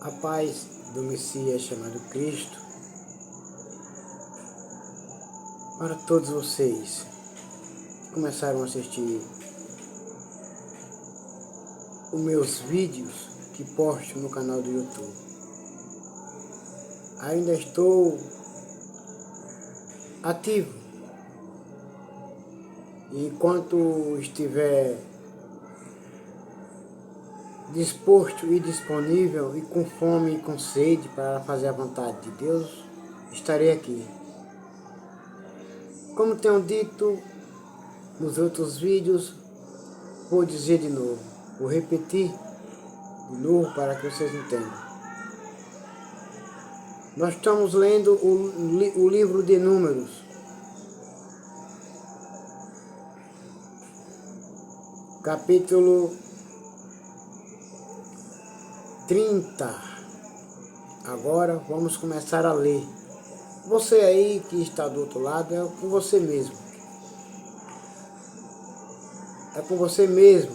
A paz do Messias chamado Cristo para todos vocês que começaram a assistir os meus vídeos que posto no canal do YouTube. Ainda estou ativo e enquanto estiver disposto e disponível e com fome e com sede para fazer a vontade de Deus, estarei aqui. Como tenho dito nos outros vídeos, vou dizer de novo, vou repetir de novo para que vocês entendam. Nós estamos lendo o livro de Números. Capítulo 30. Agora vamos começar a ler. Você aí que está do outro lado, é com você mesmo. É com você mesmo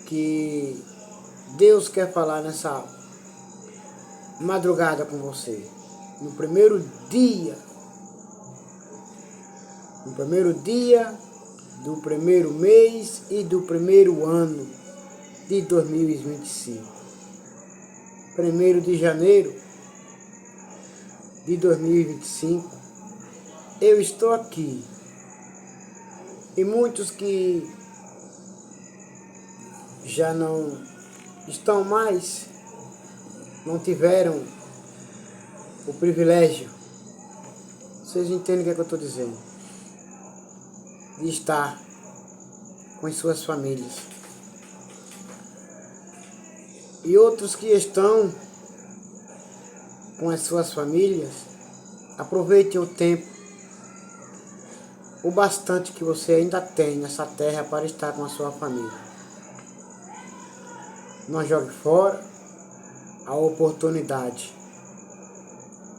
que Deus quer falar nessa madrugada com você. No primeiro dia do primeiro mês e do primeiro ano de 2025. 1º de janeiro de 2025, eu estou aqui. E muitos que já não estão mais, não tiveram o privilégio, vocês entendem o que é que eu estou dizendo, de estar com as suas famílias. E outros que estão com as suas famílias, aproveitem o tempo, o bastante que você ainda tem nessa terra para estar com a sua família. Não jogue fora a oportunidade.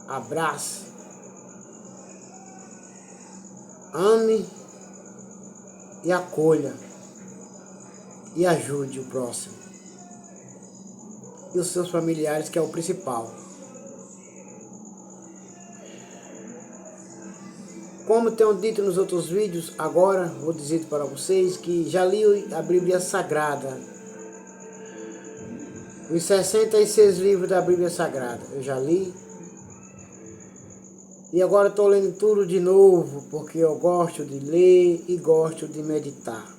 Abrace, ame e acolha e ajude o próximo e os seus familiares, que é o principal. Como tenho dito nos outros vídeos, agora vou dizer para vocês que já li a Bíblia Sagrada. Os 66 livros da Bíblia Sagrada eu já li. E agora estou lendo tudo de novo, porque eu gosto de ler e gosto de meditar.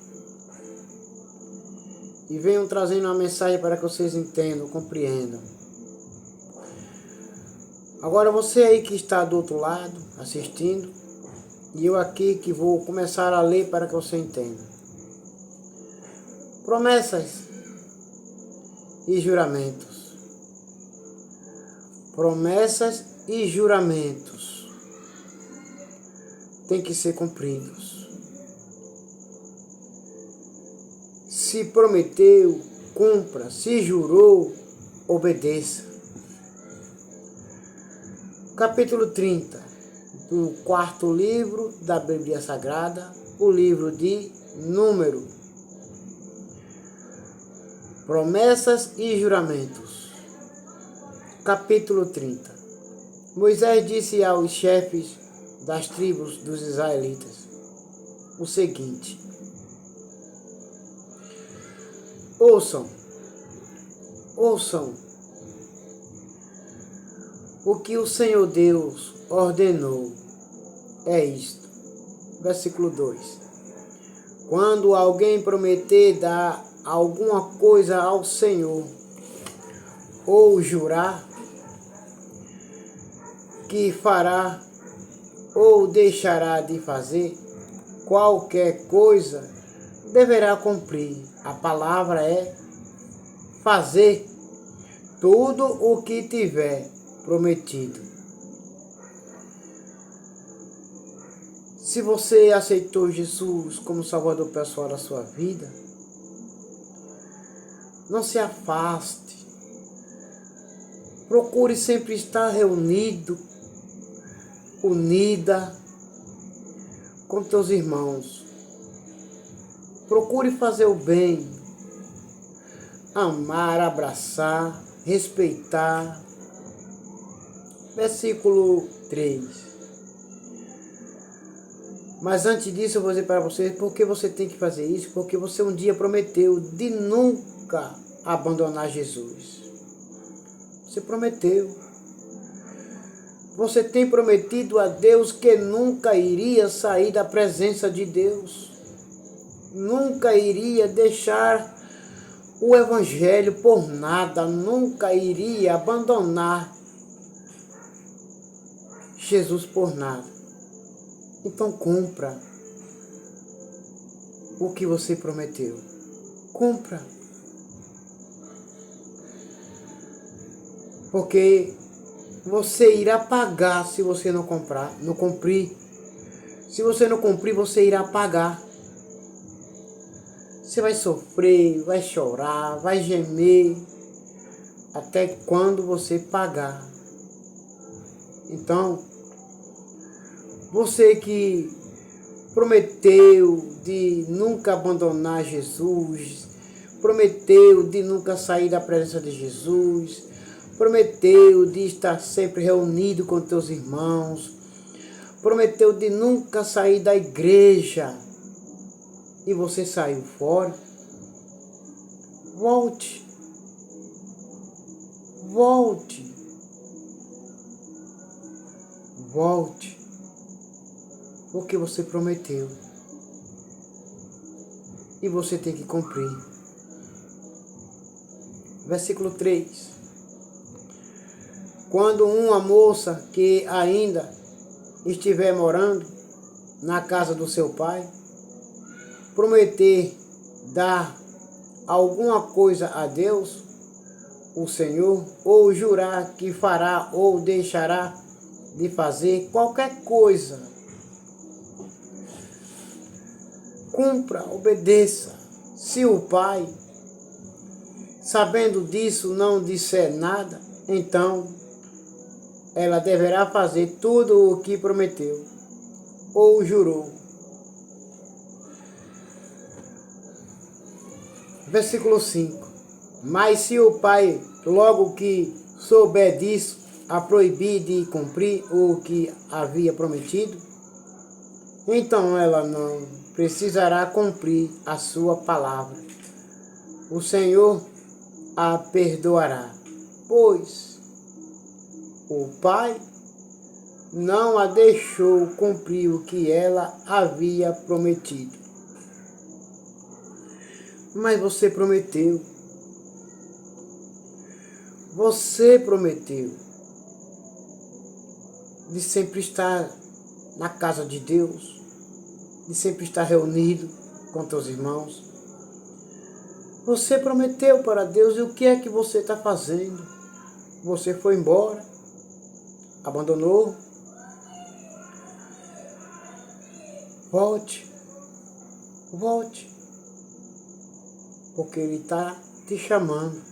E venho trazendo uma mensagem para que vocês entendam, compreendam. Agora você aí que está do outro lado, assistindo, e eu aqui que vou começar a ler para que você entenda. Promessas e juramentos. Promessas e juramentos têm que ser cumpridos. Se prometeu, cumpra. Se jurou, obedeça. Capítulo 30, do 4º livro da Bíblia Sagrada, o livro de Números. Promessas e juramentos. Capítulo 30. Moisés disse aos chefes das tribos dos israelitas o seguinte: Ouçam o que o Senhor Deus ordenou. É isto. Versículo 2. Quando alguém prometer dar alguma coisa ao Senhor, ou jurar que fará ou deixará de fazer qualquer coisa, deverá cumprir. A palavra é fazer tudo o que tiver prometido. Se você aceitou Jesus como Salvador pessoal da sua vida, não se afaste. Procure sempre estar reunido, unida com teus irmãos. Procure fazer o bem, amar, abraçar, respeitar. Versículo 3. Mas antes disso eu vou dizer para vocês por que você tem que fazer isso, porque você um dia prometeu de nunca abandonar Jesus. Você prometeu. Você tem prometido a Deus que nunca iria sair da presença de Deus. Nunca iria deixar o Evangelho por nada. Nunca iria abandonar Jesus por nada. Então cumpra o que você prometeu. Cumpra. Porque você irá pagar se você não cumprir. Se você não cumprir, você irá pagar. Você vai sofrer, vai chorar, vai gemer, até quando você pagar. Então, você que prometeu de nunca abandonar Jesus, prometeu de nunca sair da presença de Jesus, prometeu de estar sempre reunido com teus irmãos, prometeu de nunca sair da igreja e você saiu fora, volte, volte, volte, porque você prometeu e você tem que cumprir. Versículo 3. Quando uma moça que ainda estiver morando na casa do seu pai, prometer dar alguma coisa a Deus, o Senhor, ou jurar que fará ou deixará de fazer qualquer coisa, cumpra, obedeça. Se o pai, sabendo disso, não disser nada, então ela deverá fazer tudo o que prometeu ou jurou. Versículo 5. Mas se o pai, logo que souber disso, a proibir de cumprir o que havia prometido, então ela não precisará cumprir a sua palavra. O Senhor a perdoará, pois o pai não a deixou cumprir o que ela havia prometido. Mas você prometeu. Você prometeu de sempre estar na casa de Deus, de sempre estar reunido com teus irmãos. Você prometeu para Deus e o que é que você está fazendo? Você foi embora, abandonou. Volte, volte. Porque Ele está te chamando.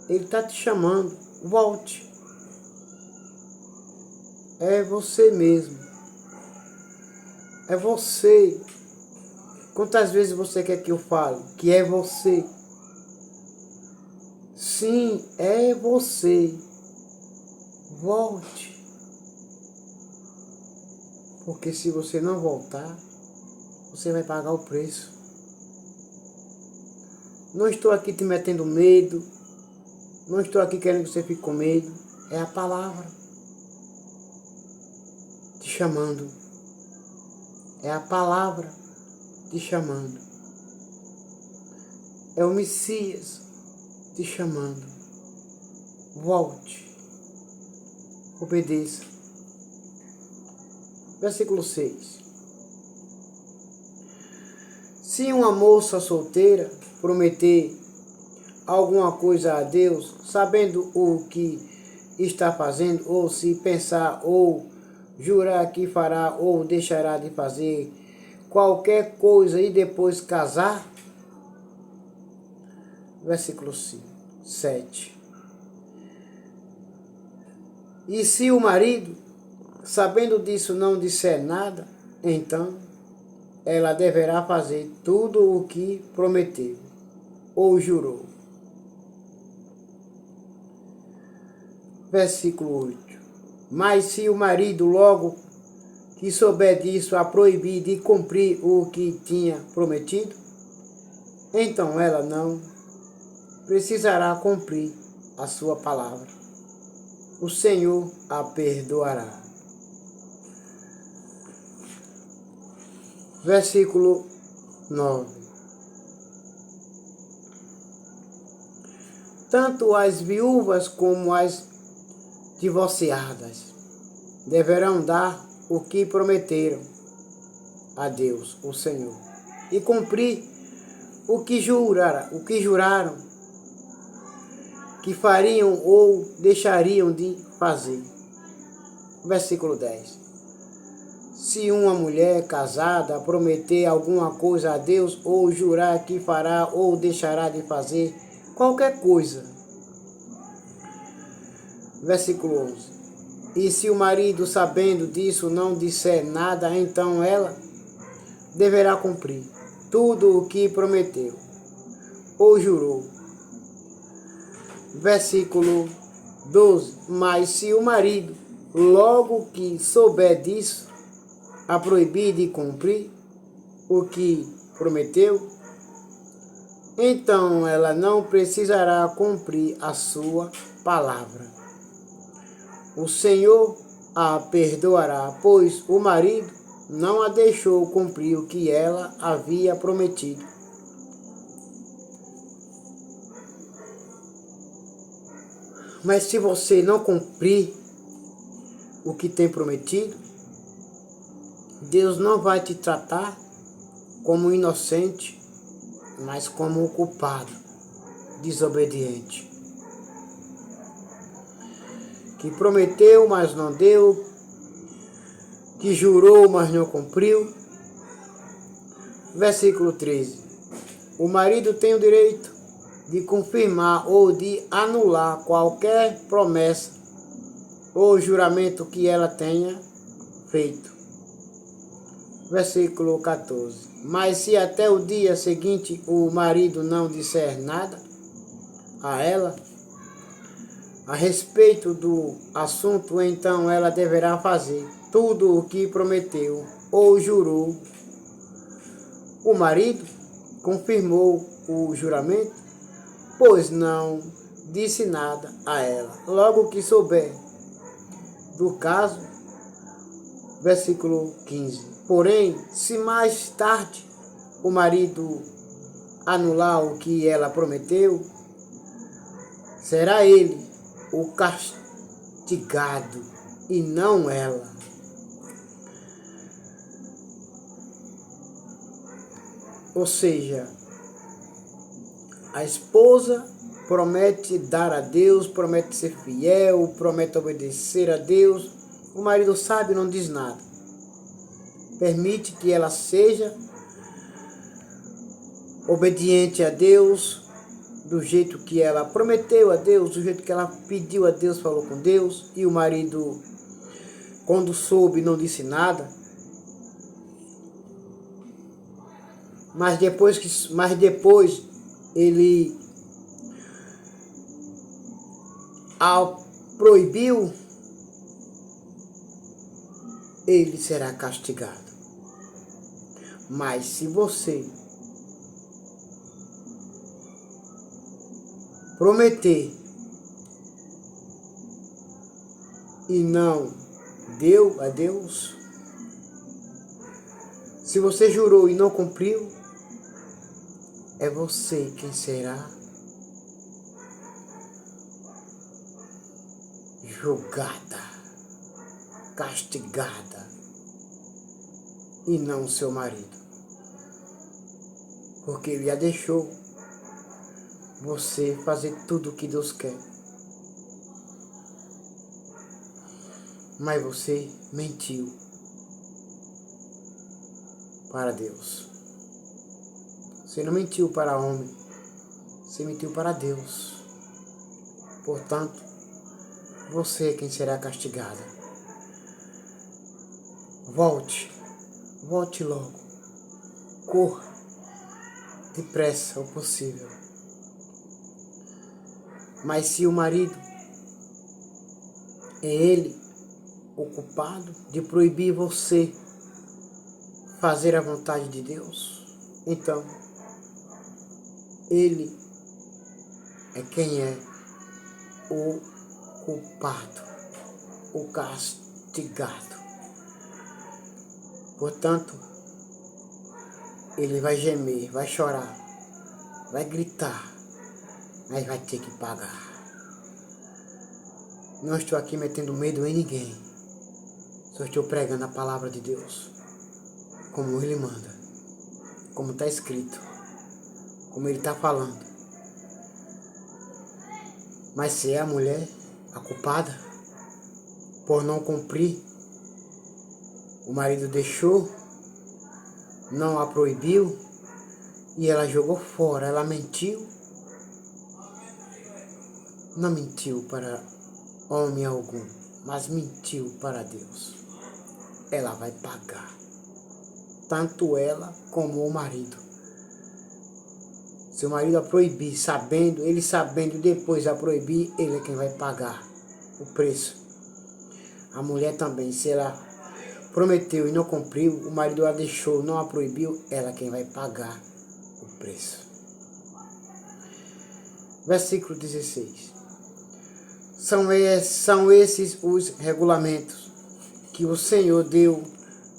Ele está te chamando. Volte. É você mesmo. É você. Quantas vezes você quer que eu fale? Que é você. Sim, é você. Volte. Porque se você não voltar, você vai pagar o preço. Não estou aqui te metendo medo. Não estou aqui querendo que você fique com medo. É a palavra te chamando. É a palavra te chamando. É o Messias te chamando. Volte. Obedeça. Versículo 6. Se uma moça solteira prometer alguma coisa a Deus, sabendo o que está fazendo, ou se pensar ou jurar que fará ou deixará de fazer qualquer coisa e depois casar, versículo 7. E se o marido, sabendo disso, não disser nada, então ela deverá fazer tudo o que prometeu ou jurou. Versículo 8. Mas se o marido logo que souber disso a proibir de cumprir o que tinha prometido, então ela não precisará cumprir a sua palavra. O Senhor a perdoará. Versículo 9. Tanto as viúvas como as divorciadas deverão dar o que prometeram a Deus, o Senhor, e cumprir o que juraram que fariam ou deixariam de fazer. Versículo 10. Se uma mulher casada prometer alguma coisa a Deus ou jurar que fará ou deixará de fazer qualquer coisa. Versículo 11. E se o marido, sabendo disso, não disser nada, então ela deverá cumprir tudo o que prometeu ou jurou. Versículo 12. Mas se o marido, logo que souber disso, a proibir de cumprir o que prometeu, então ela não precisará cumprir a sua palavra. O Senhor a perdoará, pois o marido não a deixou cumprir o que ela havia prometido. Mas se você não cumprir o que tem prometido, Deus não vai te tratar como inocente, mas como o culpado, desobediente. Que prometeu, mas não deu, que jurou, mas não cumpriu. Versículo 13. O marido tem o direito de confirmar ou de anular qualquer promessa ou juramento que ela tenha feito. Versículo 14. Mas se até o dia seguinte o marido não disser nada a ela a respeito do assunto, então ela deverá fazer tudo o que prometeu ou jurou. O marido confirmou o juramento, pois não disse nada a ela. Logo que souber do caso, versículo 15. Porém, se mais tarde o marido anular o que ela prometeu, será ele o castigado e não ela. Ou seja, a esposa promete dar a Deus, promete ser fiel, promete obedecer a Deus. O marido sabe e não diz nada. Permite que ela seja obediente a Deus, do jeito que ela prometeu a Deus, do jeito que ela pediu a Deus, falou com Deus, e o marido, quando soube, não disse nada. Mas depois ele a proibiu, ele será castigado. Mas se você prometer e não deu a Deus, se você jurou e não cumpriu, é você quem será julgada, castigada, e não seu marido. Porque ele já deixou você fazer tudo o que Deus quer. Mas você mentiu para Deus. Você não mentiu para homem, você mentiu para Deus. Portanto, você é quem será castigada. Volte logo. Corra depressa o possível. Mas se o marido É ele o culpado de proibir você fazer a vontade de Deus? Então, ele é quem é o culpado, o castigado. Portanto, ele vai gemer, vai chorar, vai gritar, mas vai ter que pagar. Não estou aqui metendo medo em ninguém. Só estou pregando a palavra de Deus, como ele manda, como está escrito, como ele está falando. Mas se é a mulher a culpada por não cumprir, o marido deixou, não a proibiu e ela jogou fora, ela mentiu. Não mentiu para homem algum, mas mentiu para Deus. Ela vai pagar, tanto ela como o marido. Se o marido a proibir, sabendo, ele sabendo depois a proibir, ele é quem vai pagar o preço. A mulher também, se ela prometeu e não cumpriu, o marido a deixou, não a proibiu, ela é quem vai pagar o preço. Versículo 16. São esses os regulamentos que o Senhor deu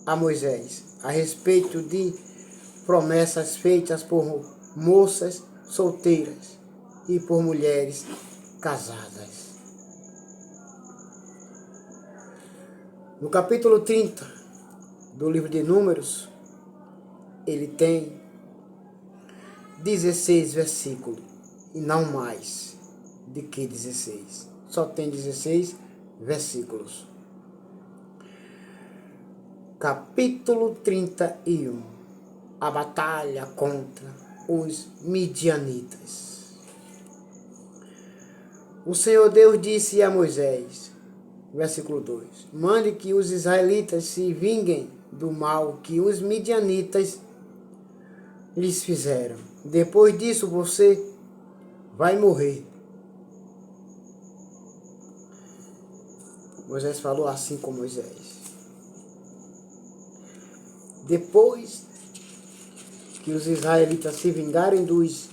a Moisés a respeito de promessas feitas por moças solteiras e por mulheres casadas. No capítulo 30 do livro de Números, ele tem 16 versículos e não mais de que 16. Só tem 16 versículos. Capítulo 31. A batalha contra os midianitas. O Senhor Deus disse a Moisés, versículo 2: mande que os israelitas se vinguem do mal que os midianitas lhes fizeram. Depois disso você vai morrer. Moisés falou assim com Moisés. Depois que os israelitas se vingarem dos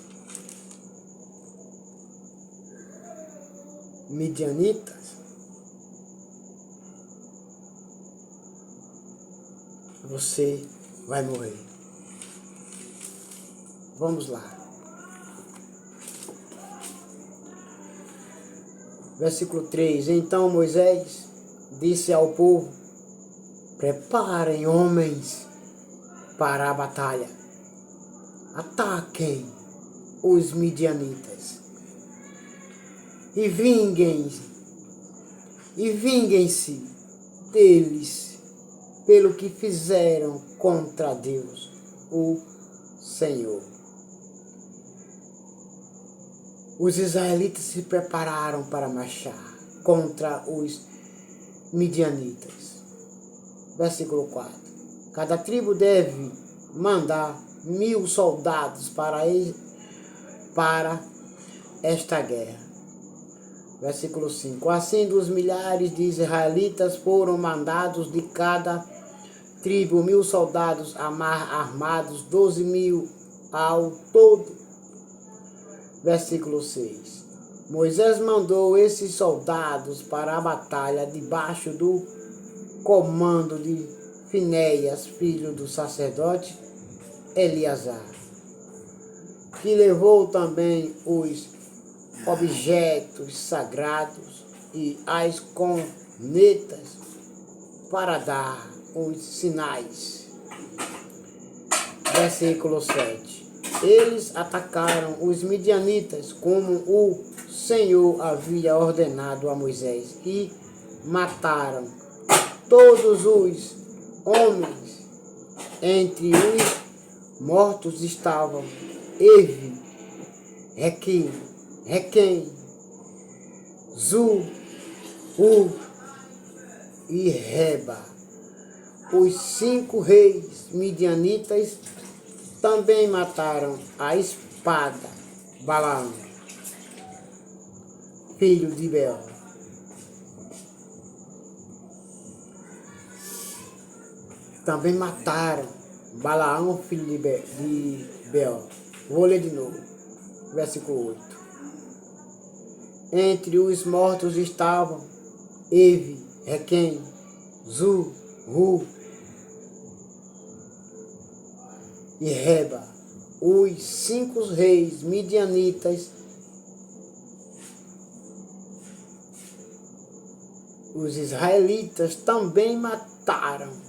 midianitas, você vai morrer. Vamos lá. Versículo 3. Então Moisés disse ao povo: preparem homens para a batalha. Ataquem os midianitas e vinguem-se deles pelo que fizeram contra Deus, o Senhor. Os israelitas se prepararam para marchar contra os midianitas. Versículo 4. Cada tribo deve mandar 1000 soldados para esta guerra. Versículo 5. Assim, dos milhares de israelitas foram mandados de cada tribo 1000 soldados armados, 12.000 ao todo. Versículo 6. Moisés mandou esses soldados para a batalha debaixo do comando de Finéias, filho do sacerdote Eleazar, que levou também os objetos sagrados e as cornetas para dar os sinais. Versículo 7. Eles atacaram os midianitas como o Senhor havia ordenado a Moisés e mataram todos os homens. Entre os mortos estavam Evi, Requem, Zu, e Reba. Os 5 reis midianitas também mataram a espada Balaão, filho de Beor. também mataram Balaão, filho de Beor. Vou ler de novo, versículo 8. Entre os mortos estavam Eve, Requem, Zu, Ru e Reba, os 5 reis midianitas. Os israelitas também mataram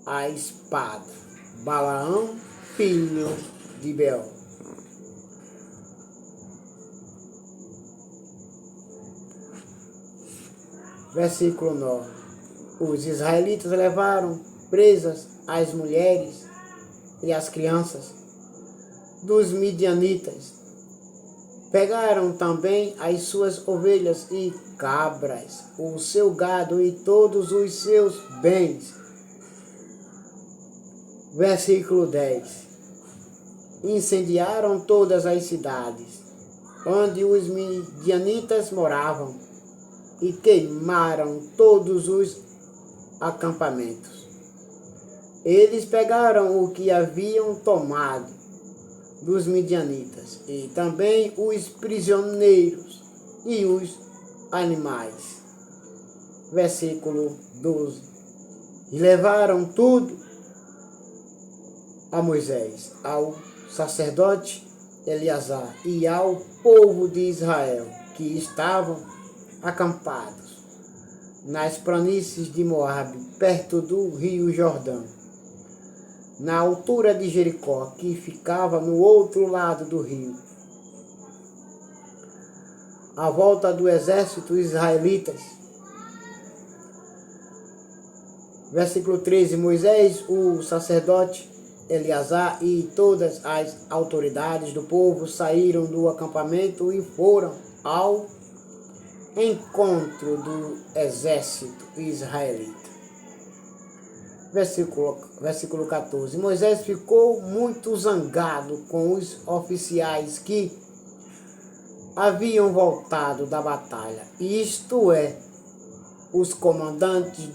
a espada Balaão, filho de Beor. Versículo 9. Os israelitas levaram presas as mulheres e as crianças dos midianitas. Pegaram também as suas ovelhas e cabras, o seu gado e todos os seus bens. Versículo 10. Incendiaram todas as cidades onde os midianitas moravam e queimaram todos os acampamentos. Eles pegaram o que haviam tomado dos midianitas e também os prisioneiros e os animais. Versículo 12. E levaram tudo a Moisés, ao sacerdote Eleazar e ao povo de Israel, que estavam acampados nas planícies de Moabe, perto do rio Jordão, na altura de Jericó, que ficava no outro lado do rio, à volta do exército israelitas. Versículo 13. Moisés, o sacerdote Eleazar e todas as autoridades do povo saíram do acampamento e foram ao encontro do exército israelita. Versículo 14. Moisés ficou muito zangado com os oficiais que haviam voltado da batalha, isto é, os comandantes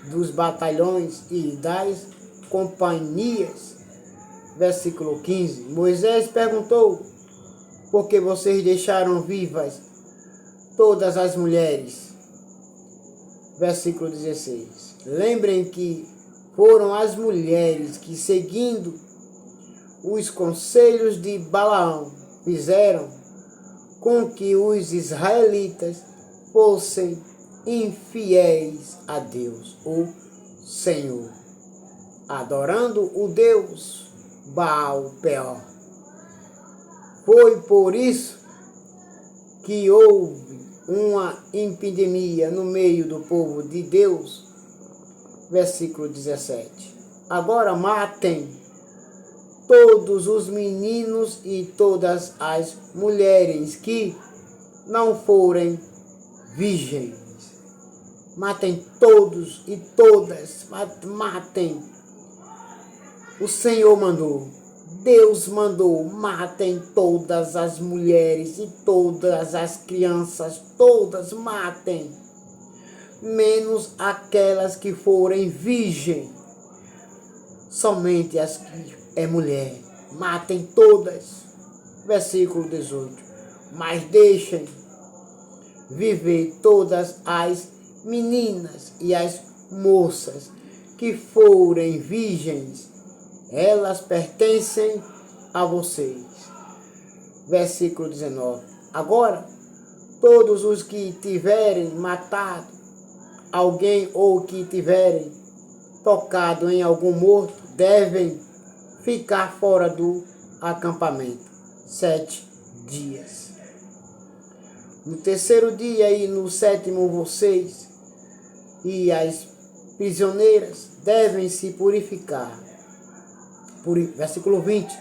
dos batalhões e das companhias. Versículo 15. Moisés perguntou: por que vocês deixaram vivas todas as mulheres? Versículo 16. Lembrem que foram as mulheres que, seguindo os conselhos de Balaão, fizeram com que os israelitas fossem infiéis a Deus, o Senhor, adorando o Deus Baal-Peor. Foi por isso que houve uma epidemia no meio do povo de Deus. Versículo 17. Agora matem todos os meninos e todas as mulheres que não forem virgens. Matem todos e todas. Matem. O Senhor mandou. Deus mandou. Matem todas as mulheres e todas as crianças. Todas matem. Menos aquelas que forem virgens. Somente as que é mulher. Matem todas. Versículo 18. Mas deixem viver todas as meninas e as moças que forem virgens. Elas pertencem a vocês. Versículo 19. Agora, todos os que tiverem matado alguém ou que tiverem tocado em algum morto devem ficar fora do acampamento 7 dias. No terceiro dia e no 7º vocês e as prisioneiras devem se purificar. Versículo 20.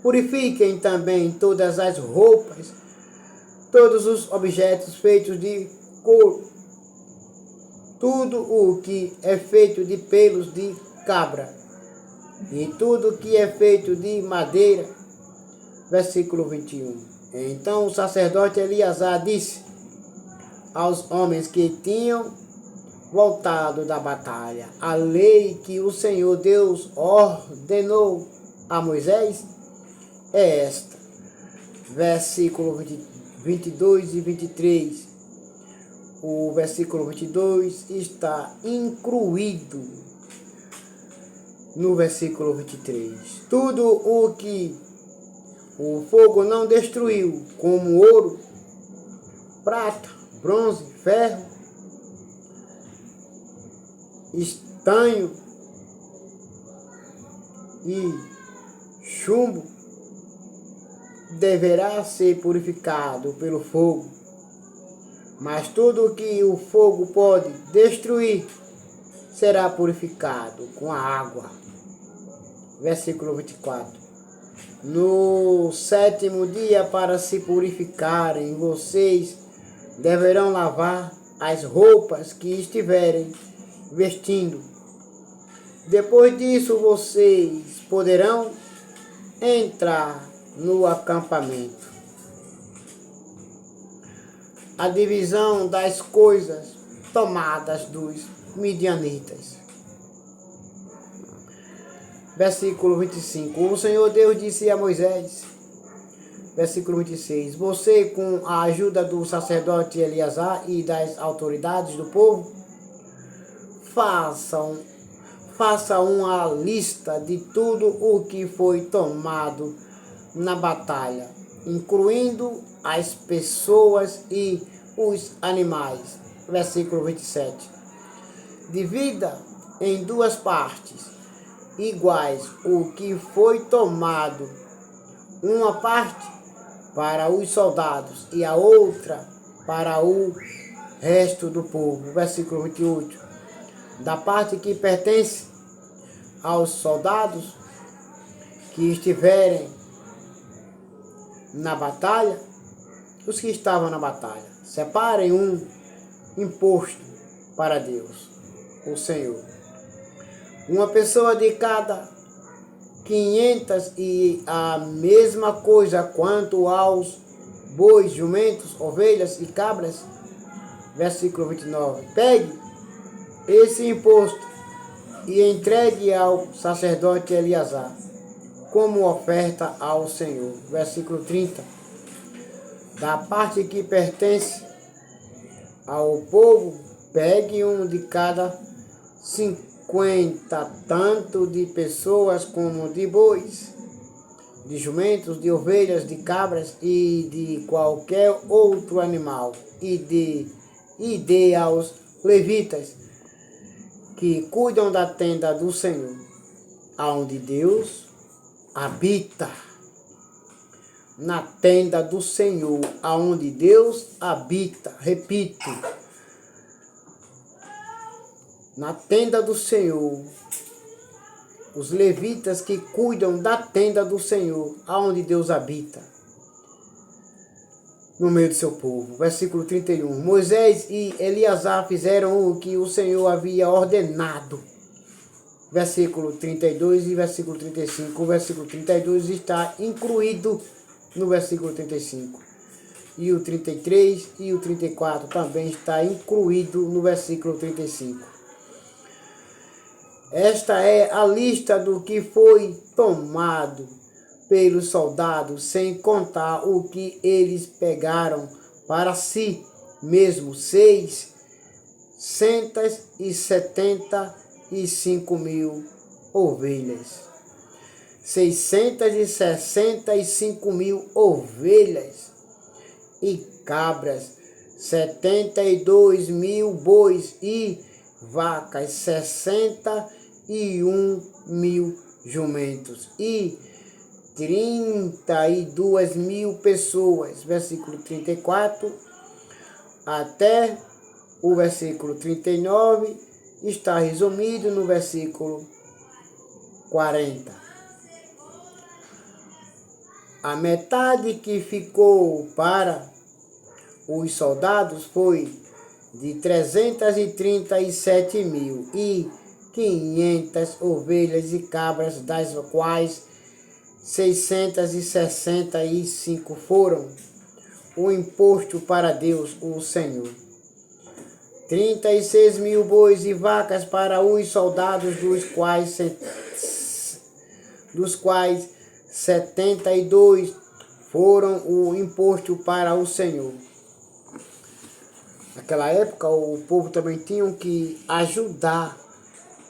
Purifiquem também todas as roupas, todos os objetos feitos de couro, tudo o que é feito de pelos de cabra e tudo que é feito de madeira. Versículo 21. Então o sacerdote Eleazar disse aos homens que tinham voltado da batalha. A lei que o Senhor Deus ordenou a Moisés é esta. Versículo 22 e 23. O versículo 22 está incluído no versículo 23. Tudo o que o fogo não destruiu, como ouro, prata, bronze, ferro, estanho e chumbo, deverá ser purificado pelo fogo. Mas tudo o que o fogo pode destruir será purificado com a água. Versículo 24. No 7º dia, para se purificarem, vocês deverão lavar as roupas que estiverem vestindo. Depois disso, vocês poderão entrar no acampamento. A divisão das coisas tomadas dos midianitas. Versículo 25. O Senhor Deus disse a Moisés, versículo 26, você, com a ajuda do sacerdote Eleazar e das autoridades do povo, faça uma lista de tudo o que foi tomado na batalha, incluindo as pessoas e os animais. Versículo 27. Divida em duas partes iguais o que foi tomado, uma parte para os soldados e a outra para o resto do povo. Versículo 28. Da parte que pertence aos soldados que estiverem na batalha, os que estavam na batalha, separem um imposto para Deus, o Senhor. Uma pessoa de cada 500, e a mesma coisa quanto aos bois, jumentos, ovelhas e cabras. Versículo 29. Pegue esse imposto e entregue ao sacerdote Eleazar como oferta ao Senhor. Versículo 30. Da parte que pertence ao povo, pegue um de cada 50, tanto de pessoas como de bois, de jumentos, de ovelhas, de cabras e de qualquer outro animal, e dê aos levitas que cuidam da tenda do Senhor, aonde Deus habita. Na tenda do Senhor, aonde Deus habita. Repito, na tenda do Senhor, os levitas que cuidam da tenda do Senhor, aonde Deus habita, no meio do seu povo. Versículo 31. Moisés e Eleazar fizeram o que o Senhor havia ordenado. Versículo 32 e versículo 35. O versículo 32 está incluído no versículo 35. E o 33 e o 34 também está incluído no versículo 35. Esta é a lista do que foi tomado pelos soldados, sem contar o que eles pegaram para si mesmo, 675.000 ovelhas. 665.000 ovelhas e cabras, 72.000 bois e vacas, 61.000 jumentos e 32.000 pessoas. Versículo 34 até o versículo 39 está resumido no versículo 40. A metade que ficou para os soldados foi de 337.500 ovelhas e cabras, das quais 665 foram o imposto para Deus, o Senhor. 36.000 bois e vacas para os soldados, dos quais 72 foram o imposto para o Senhor. Naquela época, o povo também tinha que ajudar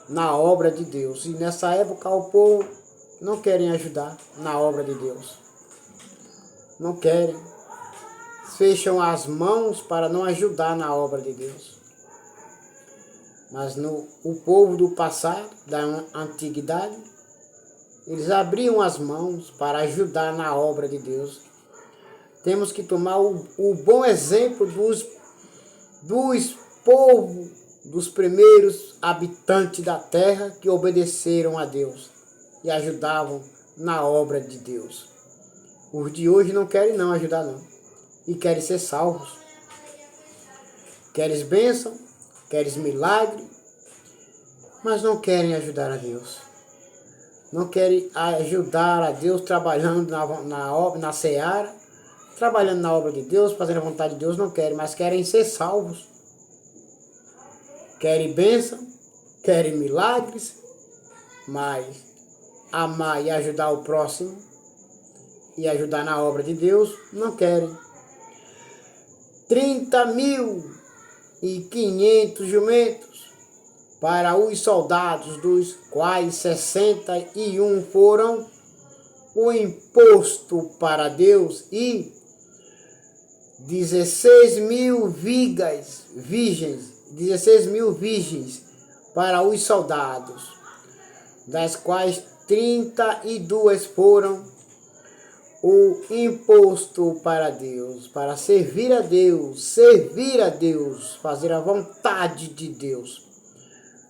na obra de Deus. E nessa época, o povo não querem ajudar na obra de Deus. Não querem. Fecham as mãos para não ajudar na obra de Deus. Mas o povo do passado, da antiguidade, eles abriam as mãos para ajudar na obra de Deus. Temos que tomar o bom exemplo dos povos, dos primeiros habitantes da terra que obedeceram a Deus e ajudavam na obra de Deus. Os de hoje não querem não ajudar não. E querem ser salvos. Querem bênção, querem milagre, mas não querem ajudar a Deus. Não querem ajudar a Deus trabalhando na obra, na seara, trabalhando na obra de Deus, fazendo a vontade de Deus, não querem, mas querem ser salvos. Querem bênção, querem milagres, mas amar e ajudar o próximo e ajudar na obra de Deus, não querem. 30.500 jumentos para os soldados, dos quais 61 foram o imposto para Deus, e 16.000 virgens para os soldados, das quais 32 foram o imposto para Deus, para servir a Deus, fazer a vontade de Deus.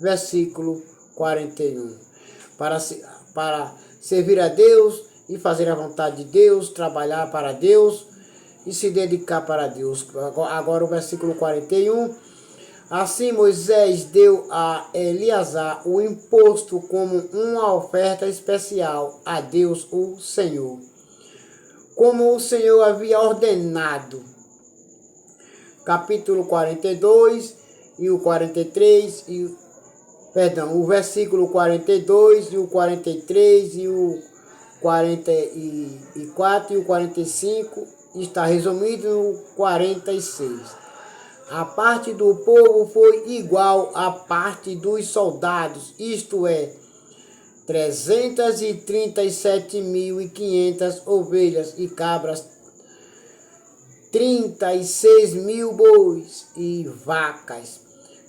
Versículo 41. Para servir a Deus e fazer a vontade de Deus, trabalhar para Deus e se dedicar para Deus. Agora o versículo 41. Assim Moisés deu a Eleazar o imposto como uma oferta especial a Deus, o Senhor, como o Senhor havia ordenado. Capítulo 42 e o 43, o versículo 42 e o 43 e o 44 e o 45 está resumido no 46. A parte do povo foi igual à parte dos soldados, isto é, 337.500 ovelhas e cabras, 36.000 bois e vacas,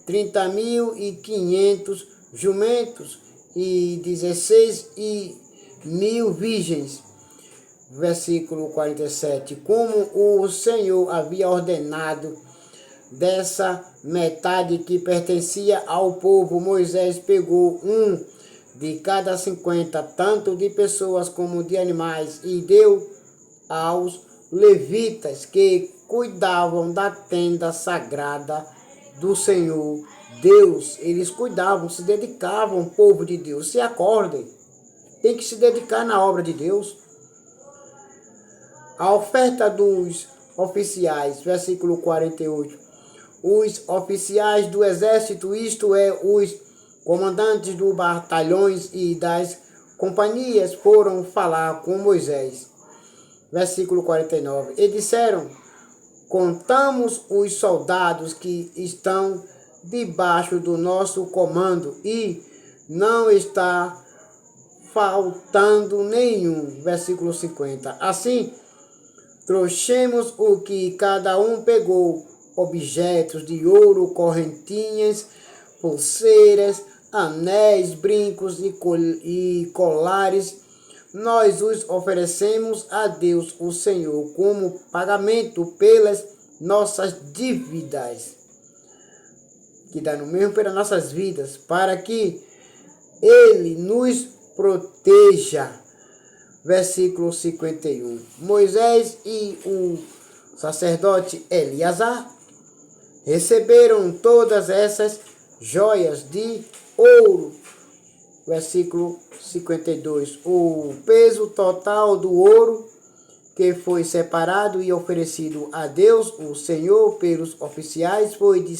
30.500 jumentos e 16.000 virgens. Versículo 47. Como o Senhor havia ordenado, dessa metade que pertencia ao povo, Moisés pegou um de cada 50, tanto de pessoas como de animais, e deu aos levitas que cuidavam da tenda sagrada do Senhor Deus. Eles cuidavam, se dedicavam, povo de Deus. Se acordem, tem que se dedicar na obra de Deus. A oferta dos oficiais, versículo 48. Os oficiais do exército, isto é, os comandantes dos batalhões e das companhias, foram falar com Moisés. Versículo 49. E disseram: contamos os soldados que estão debaixo do nosso comando e não está faltando nenhum. Versículo 50. Assim, trouxemos o que cada um pegou, objetos de ouro, correntinhas, pulseiras, anéis, brincos e colares. Nós os oferecemos a Deus, o Senhor, como pagamento pelas nossas dívidas, que dá no mesmo pelas nossas vidas, para que Ele nos proteja. Versículo 51. Moisés e o sacerdote Eleazar receberam todas essas joias de ouro. Versículo 52. O peso total do ouro que foi separado e oferecido a Deus, o Senhor, pelos oficiais, foi de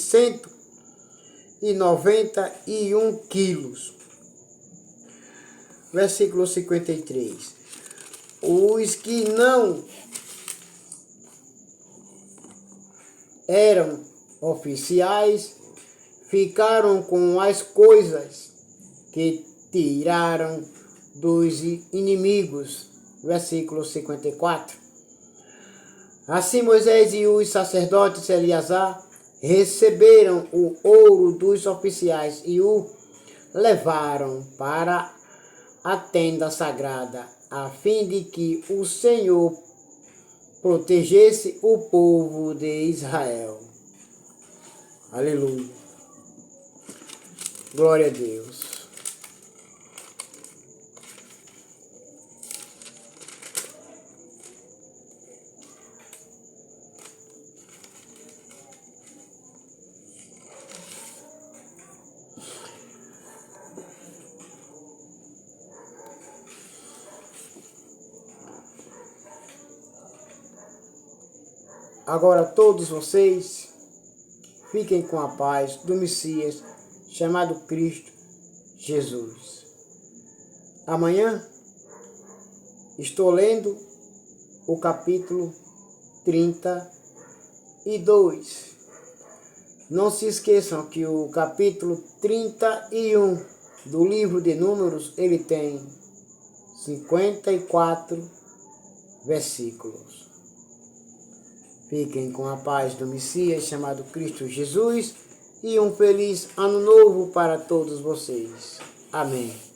191 quilos. Versículo 53. Os que não eram oficiais ficaram com as coisas que tiraram dos inimigos. Versículo 54. Assim Moisés e os sacerdotes Eleazar receberam o ouro dos oficiais e o levaram para a tenda sagrada, a fim de que o Senhor protegesse o povo de Israel. Aleluia. Glória a Deus. Agora todos vocês fiquem com a paz do Messias chamado Cristo Jesus. Amanhã estou lendo o capítulo 32. Não se esqueçam que o capítulo 31 do livro de Números, ele tem 54 versículos. Fiquem com a paz do Messias chamado Cristo Jesus e um feliz ano novo para todos vocês. Amém.